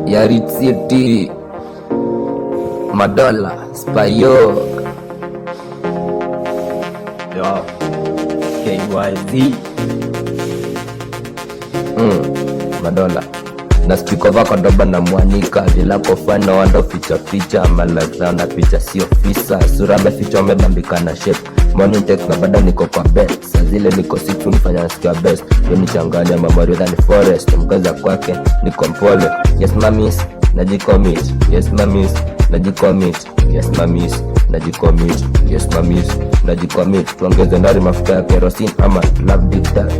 Yarit City, Madola, Spayo, yo, KYZ, Madola. Na speak over kwa doba na mwanika vila kofana wanda ficha malaza na picha sio fisa sura meficha wamebambika na shape morning text na bada niko kwa bed saa zile niko siku nifanya nasikia best yo nichanganya memory than forest mkaza kwake niko mpole yes mamis najicommit yes mamis najicommit yes mamis najicommit yes mamis najicommit tuongeze ndari mafuta ya kerosene ama love dictat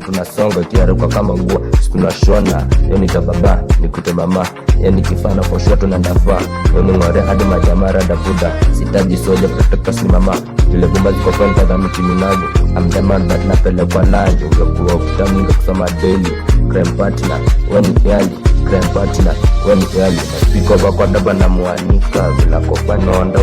tunasonga kiaruka kama nguo tunashona yo nitababa nikute mama yani kifana kwa shoto na ndafa yo ngore hadi majamara dabuda sitaji soja protector si mama vile bomba ziko kwenda kama kiminago I'm the man that napelekwa nayo ungekuwa ukitamu kusoma daily crime partner when yali crime partner when yali speak over kwa daba na muanika bila kofana onda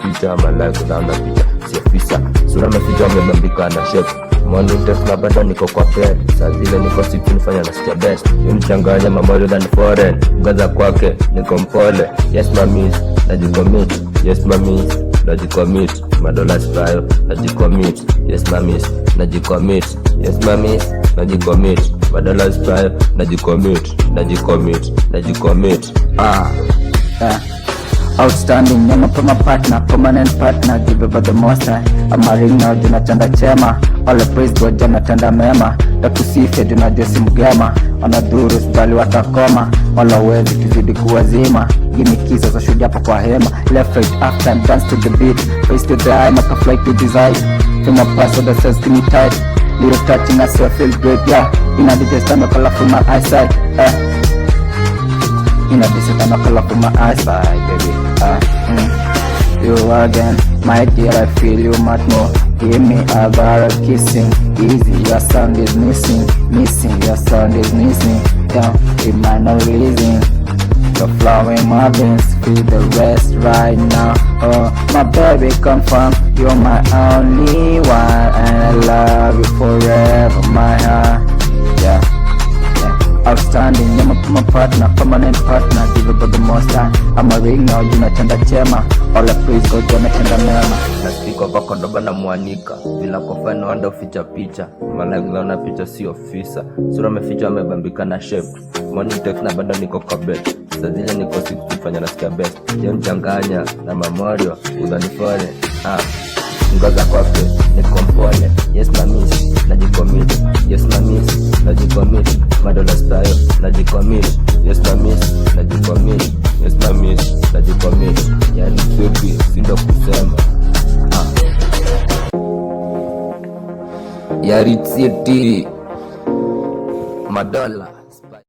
ficha malaika na picha si ofisa sura meficha wamebambika na shape morning text na bada niko kwa bed saa zile niko siku nifanya nasikia best yo nichanganya memory than foreign mkaza kwake niko mpole yes mamis najicommit yes mamis najicommit Madola Spayo najicommit yes mamis najicommit yes mamis najicommit Madola Spayo najicommit outstanding nyama pa partner permanent partner give over the most high amaring na juna chanda chema all the praise God jana tenda mema takusife juna josi mgema wanadhuru sibali watakoma wala wezi tuzidi kuwazima gini kisa za shuja hapa kwa hema left right up time dance to the beat face to the eye maka fly to desire from a pass of the says skinny tight little touching us I feel great yeah in a DJ stand up colorful my eyesight in a DC stand up colorful my eyesight baby you again my dear I feel you much more give me a bar kissing easy your sound is missing your sound is missing yeah it might not reason the flower in my veins feel the rest right now oh my baby confirm you're my only one and I love you forever my heart yeah outstanding nyama my partner permanent partner give about the most time I'm a ring now juna chanda chema all I praise God jana chanda mema na speak over kwa doba na mwanika vila kofana wanda ficha malaika na picha si ofisa sura meficha wamebambika na shape morning text na bada niko kwa bed saa zile niko siku kufanya nasikia best yo nichanganya na memory udhanifore mkaza kwake niko mpole yes mamis najicommit yes mamis najicommit Madola Spayo najicommit yes mamis najicommit yes mamis najicommit yani fupi sindo kusema Yarit City, Madola.